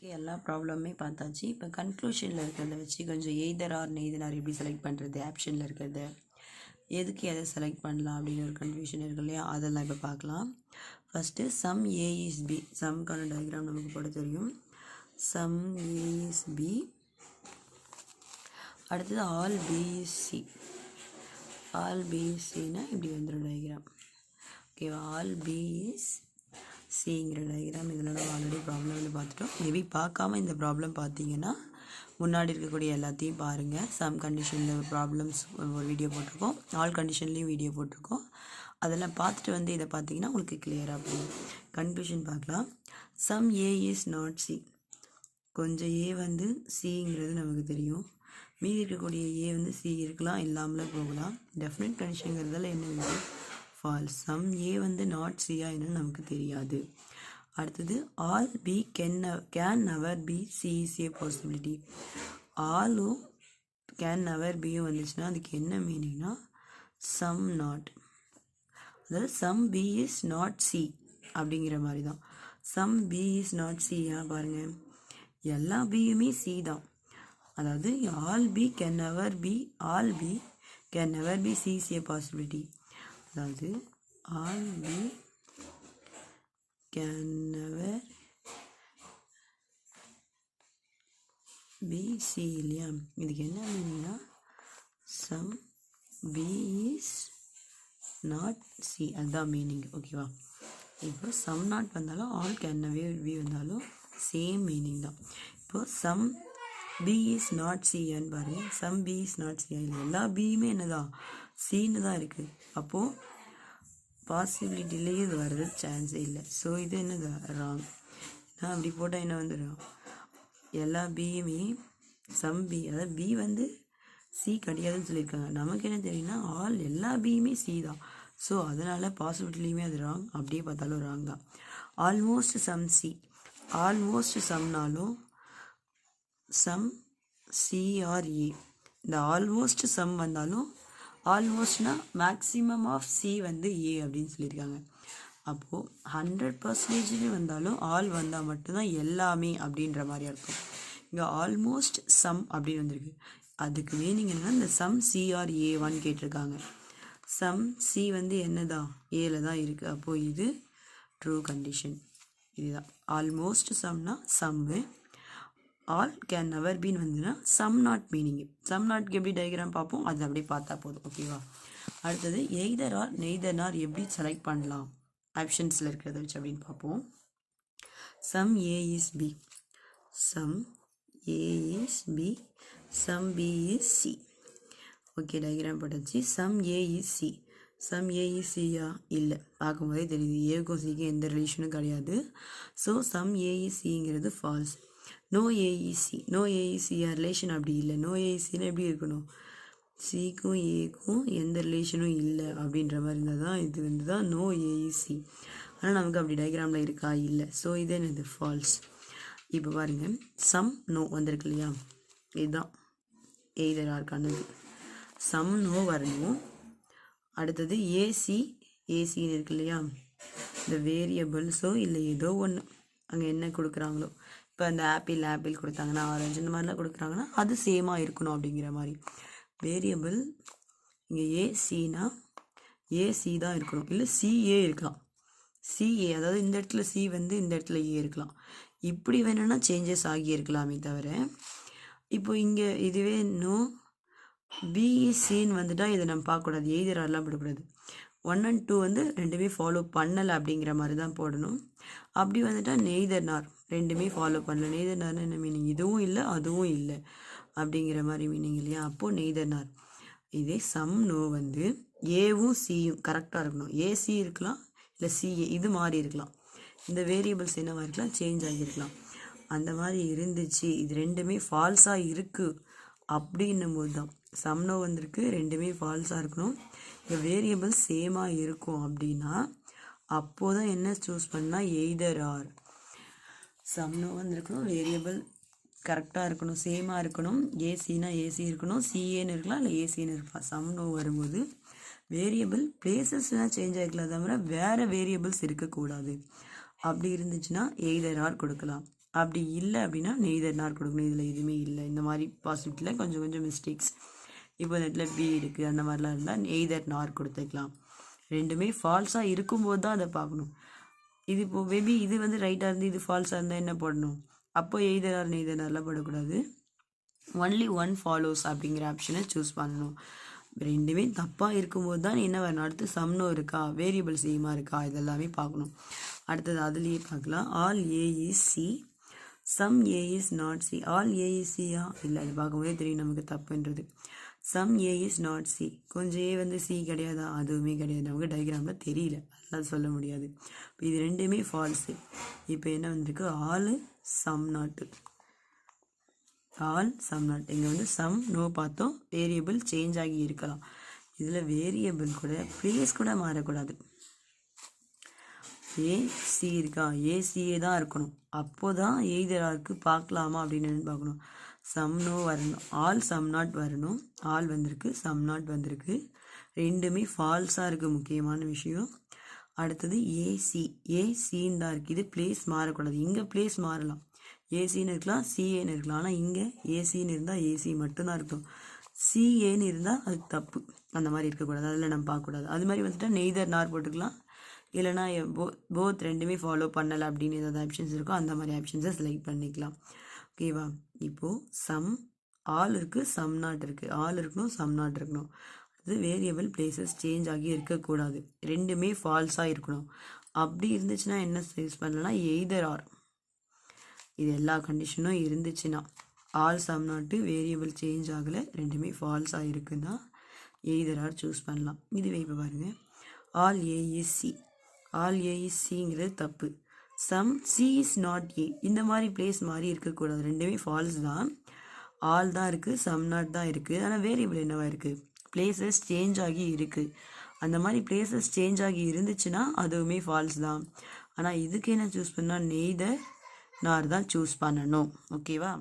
Okay, எல்லா ப்ராப்ளமே பார்த்தாச்சு. இப்போ கன்க்ளூஷனில் இருக்கிறத வச்சு கொஞ்சம் எய்தர் ஆர் நெய்தர் ஆர் எப்படி செலக்ட் பண்ணுறது, ஆப்ஷனில் இருக்கிறத எதுக்கு எதை செலக்ட் பண்ணலாம் அப்படின்னு ஒரு கன்ஃபியூஷன் இருக்கு இல்லையா, அதெல்லாம் இப்போ பார்க்கலாம். First some A is B, சம்க்கான டயக்ராம் நமக்கு போட தெரியும். சம் ஏ இஸ் பி, அடுத்தது all B is C. All B is சின்னா இப்படி வந்துடும் டயக்ராம். ஓகேவா, ஆல் பி இஸ் சிங்கிற டயக்ராம். இதில் நம்ம ஆல்ரெடி ப்ராப்ளம் வந்து பார்த்துட்டோம். மேபி பார்க்காம இந்த ப்ராப்ளம் பார்த்தீங்கன்னா முன்னாடி இருக்கக்கூடிய எல்லாத்தையும் பாருங்கள். சம் கண்டிஷனில் ப்ராப்ளம்ஸ் ஒரு வீடியோ போட்டிருக்கோம், ஆல் கண்டிஷன்லேயும் வீடியோ போட்டிருக்கோம். அதெல்லாம் பார்த்துட்டு வந்து இதை பார்த்தீங்கன்னா உங்களுக்கு கிளியராக போகும். கன்க்ளூஷன் பார்க்கலாம். Some A is not C. கொஞ்சம் ஏ வந்து சிங்கிறது நமக்கு தெரியும். மீதி இருக்கக்கூடிய ஏ வந்து சி இருக்கலாம், இல்லாமலே போகலாம். டெஃபினட் கண்டிஷனுங்கிறதால என்ன இருக்குது, ஃபால்ஸ். சம் ஏ வந்து நாட் சியா என்னன்னு நமக்கு தெரியாது. அடுத்தது all B can never be C is a possibility. ஆலும் கேன் நவர் பியும் வந்துச்சுன்னா அதுக்கு என்ன மீனிங்னா சம் நாட், அதாவது some B is not C அப்படிங்கிற மாதிரி தான். Some B is not C. பாருங்கள், எல்லா பியுமே சி தான். அதாவது all B can never be, all B can never be C is a possibility. அதாவது all B can never be C இல்லையா, இதுக்கு என்ன மீனிங்னா some B is not C, அதுதான் மீனிங். ஓகேவா, இப்போ சம் நாட் வந்தாலும் ஆல் கேன் நவர் பி வந்தாலும் சேம் மீனிங் தான். இப்போ சம் பி இஸ் நாட் சின்னு பாருங்கள். Some B is not C, இல்லை எல்லா பியுமே என்னதான் சின்னு தான் இருக்குது. அப்போது பாசிபிலிட்டிலேயே இது வர்றது சான்ஸே இல்லை. ஸோ இது என்னது ராங். நான் அப்படி போட்டால் என்ன வந்துடும், எல்லா பியுமே சம் பி, அதாவது பி வந்து சி கிடையாதுன்னு சொல்லியிருக்காங்க. நமக்கு என்ன தெரியும்னா ஆல் எல்லா பியுமே சி தான். ஸோ அதனால் பாசிபிலிட்டிலையுமே அது ராங். அப்படியே பார்த்தாலும் ராங் தான். ஆல்மோஸ்ட் சம் சி, ஆல்மோஸ்ட் சம்னாலும் சம் சி ஆர் ஏ. இந்த ஆல்மோஸ்ட் சம் வந்தாலும் ஆல்மோஸ்ட்னா மேக்ஸிமம் ஆஃப் சி வந்து ஏ அப்படின்னு சொல்லியிருக்காங்க. அப்போது 100% வந்தாலும் ஆல் வந்தால் மட்டும்தான் எல்லாமே அப்படின்ற மாதிரி இருக்கும். இங்கே ஆல்மோஸ்ட் சம் அப்படின்னு வந்திருக்கு. அதுக்கு மீனிங் என்னன்னா இந்த சம் சி ஆர் ஏவான்னு கேட்டிருக்காங்க. சம் சி வந்து என்னதான் ஏல தான் இருக்குது. அப்போது இது ட்ரூ கண்டிஷன். இதுதான் ஆல்மோஸ்ட் சம்னா சம்மு, ஆல் கேன் நவர் பின்னு வந்துன்னா சம் நாட் மீனிங். சம் நாட்க்கு எப்படி டயக்ராம் பார்ப்போம், அது அப்படியே பார்த்தா போதும். ஓகேவா, அடுத்தது எய்தர் ஆர் நெய்தர் ஆர் எப்படி செலக்ட் பண்ணலாம் ஆப்ஷன்ஸில் இருக்கிறத வச்சு அப்படின்னு பார்ப்போம். Some A is B, some A is B, some B is C. Okay, diagram போட்டாச்சு. Some A is C, some A is சியா இல்லை, பார்க்கும்போதே தெரியுது ஏக்கும் சிக்கும் எந்த ரிலேஷனும் கிடையாது. ஸோ சம் ஏ இஸ் சிங்கிறது false. No A is C, no A is C relation அப்படி இல்லை. நோ ஏஇசின்னு எப்படி இருக்கணும், சிக்கும் ஏக்கும் எந்த ரிலேஷனும் இல்லை அப்படின்ற மாதிரி இருந்தால் தான் இது வந்து தான் நோ ஏஇசி. ஆனால் நமக்கு அப்படி டயக்ராமில் இருக்கா, இல்லை. ஸோ இது என்னது ஃபால்ஸ். இப்போ பாருங்கள், சம் நோ வந்திருக்கு இல்லையா, இதுதான் எய்தர் ஆர்க்கானது. சம் நோ வரணும். அடுத்தது ஏசி, ஏசின்னு இருக்கு இல்லையா, இந்த வேரியபிள்ஸோ இல்லை ஏதோ ஒன்று அங்கே என்ன கொடுக்குறாங்களோ, இப்போ அந்த ஆப்பிள் கொடுத்தாங்கன்னா ஆரஞ்சு இந்த மாதிரிலாம் கொடுக்குறாங்கன்னா அது சேமாக இருக்கணும் அப்படிங்கிற மாதிரி. வேரியபிள் இங்கே ஏசினா ஏசி தான் இருக்கணும், இல்லை சிஏ இருக்கலாம். சிஏ அதாவது இந்த இடத்துல சி வந்து இந்த இடத்துல ஏ இருக்கலாம். இப்படி வேணும்னா சேஞ்சஸ் ஆகி இருக்கலாமே தவிர, இப்போ இங்கே இதுவே இன்னும் பிஇசின்னு வந்துட்டால் இதை நம்ம பார்க்கக்கூடாது, எய்தராலாம் போடக்கூடாது. 1 and 2 வந்து ரெண்டுமே ஃபாலோ பண்ணலை அப்படிங்கிற மாதிரி தான் போடணும். அப்படி வந்துட்டால் நெய்தர் நார் ரெண்டுமே ஃபாலோ பண்ணல. நெய்தர் நார்னு என்ன மீனிங், இதுவும் இல்லை அதுவும் இல்லை அப்படிங்கிற மாதிரி மீனிங் இல்லையா. அப்போது நெய்தர் நார். இதே சம் நோ வந்து ஏவும் சியும் கரெக்டாக இருக்கணும். ஏசி இருக்கலாம், இல்லை சிஏ இது மாதிரி இருக்கலாம். இந்த வேரியபிள்ஸ் என்னவா இருக்கலாம், சேஞ்ச் ஆகியிருக்கலாம். அந்த மாதிரி இருந்துச்சு, இது ரெண்டுமே ஃபால்ஸாக இருக்குது அப்படின்னும் போது தான் சம் நோ வந்திருக்கு, ரெண்டுமே ஃபால்ஸாக இருக்கணும். இந்த வேரியபிள் சேமாக இருக்கும் அப்படின்னா அப்போது தான் என்ன சூஸ் பண்ணால் எய்தர் ஆர். சம் நோ வந்திருக்கணும், வேரியபிள் கரெக்டாக இருக்கணும், சேமாக இருக்கணும். ஏசினா ஏசி இருக்கணும், சிஏன்னு இருக்கலாம், இல்லை ஏசின்னு இருக்கலாம். சம் நோ வரும்போது வேரியபிள் பிளேசஸ்லாம் சேஞ்ச் ஆகிக்கலாம், தவிர வேறு வேரியபிள்ஸ் இருக்கக்கூடாது. அப்படி இருந்துச்சுன்னா எய்தர் ஆர் கொடுக்கலாம். அப்படி இல்லை அப்படின்னா நெய்தர் நார் கொடுக்கணும். இதில் எதுவுமே இல்லை. இந்த மாதிரி பாசிபிலிட்டியில் கொஞ்சம் கொஞ்சம் மிஸ்டேக்ஸ். இப்போ இந்த இடத்துல பி இருக்குது, அந்த மாதிரிலாம் இருந்தால் நெய்தர் நார் கொடுத்துக்கலாம். ரெண்டுமே ஃபால்ஸாக இருக்கும்போது தான் அதை பார்க்கணும். இது இப்போ மேபி இது வந்து ரைட்டாக இருந்து இது ஃபால்ஸாக இருந்தால் என்ன போடணும்? அப்போ எய்தர் ஆர் நெய்தர் நார்லாம் போடக்கூடாது. ஒன்லி ஒன் ஃபாலோஸ் அப்படிங்கிற ஆப்ஷனை சூஸ் பண்ணணும். ரெண்டுமே தப்பாக இருக்கும்போது தான் என்ன வரணும்? அடுத்து சம்னோ இருக்கா, வேரியபிள் சேமாக இருக்கா, இதெல்லாமே பார்க்கணும். அடுத்தது அதுலேயே பார்க்கலாம். All A is C, some A is not C. All A is சியா? இல்லை, அது பார்க்கும்போதே தெரியும் நமக்கு தப்புன்றது. Some A is not C, கொஞ்சம் ஏ வந்து சி கிடையாதா? அதுவுமே கிடையாது. நமக்கு டயக்ராமில் தெரியல, அதெல்லாம் சொல்ல முடியாது. இப்போ இது ரெண்டுமே ஃபால்ஸு. இப்போ என்ன வந்திருக்கு? ஆல் சம் நாட்டு, ஆல் சம் நாட். இங்கே வந்து சம் நோ பார்த்தோம், வேரியபிள் சேஞ்ச் ஆகி இருக்கலாம். இதில் வேரியபிள் கூட ப்ளேஸ் கூட மாறக்கூடாது. ஏசி இருக்கா, ஏசியே தான் இருக்கணும். அப்போ தான் எய்தராருக்கு பார்க்கலாமா அப்படின்னு பார்க்கணும். சம் நோ வரணும், ஆல் சம் நாட் வரணும். ஆல் வந்திருக்கு, சம் நாட் வந்திருக்கு. ரெண்டுமே ஃபால்ஸாக இருக்குது, முக்கியமான விஷயம். அடுத்தது ஏசி, ஏசின்னு தான் இருக்குது. இது பிளேஸ் மாறக்கூடாது. இங்கே பிளேஸ் மாறலாம், ஏசின்னு இருக்கலாம், சிஏன்னு இருக்கலாம். ஆனால் இங்கே ஏசின்னு இருந்தால் ஏசி மட்டும்தான் இருக்கும். சிஏன்னு இருந்தால் அது தப்பு, அந்த மாதிரி இருக்கக்கூடாது. அதில் நம்ம பார்க்கக்கூடாது. அது மாதிரி வந்துட்டால் நெய்தர் நார் போட்டுக்கலாம். இல்லைனா போத் ரெண்டுமே ஃபாலோ பண்ணலை அப்படின்னு ஏதாவது ஆப்ஷன்ஸ் இருக்கோ அந்த மாதிரி ஆப்ஷன்ஸை செலக்ட் பண்ணிக்கலாம். ஓகேவா? இப்போது சம் ஆல் இருக்குது, சம் நாட் இருக்குது. ஆல் இருக்கணும், சம் நாட் இருக்கணும். அது வேரியபிள் பிளேசஸ் சேஞ்ச் ஆகி இருக்கக்கூடாது. ரெண்டுமே ஃபால்ஸாக இருக்கணும். அப்படி இருந்துச்சுன்னா என்ன யூஸ் பண்ணலாம்? Either R. இது எல்லா கண்டிஷனும் இருந்துச்சுன்னா, ஆல் சம் நாட்டு வேரியபிள் சேஞ்ச் ஆகலை, ரெண்டுமே ஃபால்ஸாக இருக்குன்னா எய்தர் ஆர் சூஸ் பண்ணலாம். இதுவே இப்போ பாருங்கள், all A is C, all A is சிங்கிறது தப்பு. Some C is not A, இந்த மாதிரி பிளேஸ் மாதிரி இருக்கக்கூடாது. ரெண்டுமே ஃபால்ஸ் தான். ஆல் தான் இருக்குது, சம் நாட் தான் இருக்குது. ஆனால் வேரியபிள் என்னவா இருக்குது? பிளேசஸ் சேஞ்ச் ஆகி இருக்குது. அந்த மாதிரி பிளேசஸ் சேஞ்ச் ஆகி இருந்துச்சுன்னா அதுவுமே ஃபால்ஸ் தான். ஆனால் இதுக்கு என்ன சூஸ் பண்ணால் நெய்தர் நார் தான் சூஸ் பண்ணணும். ஓகேவா?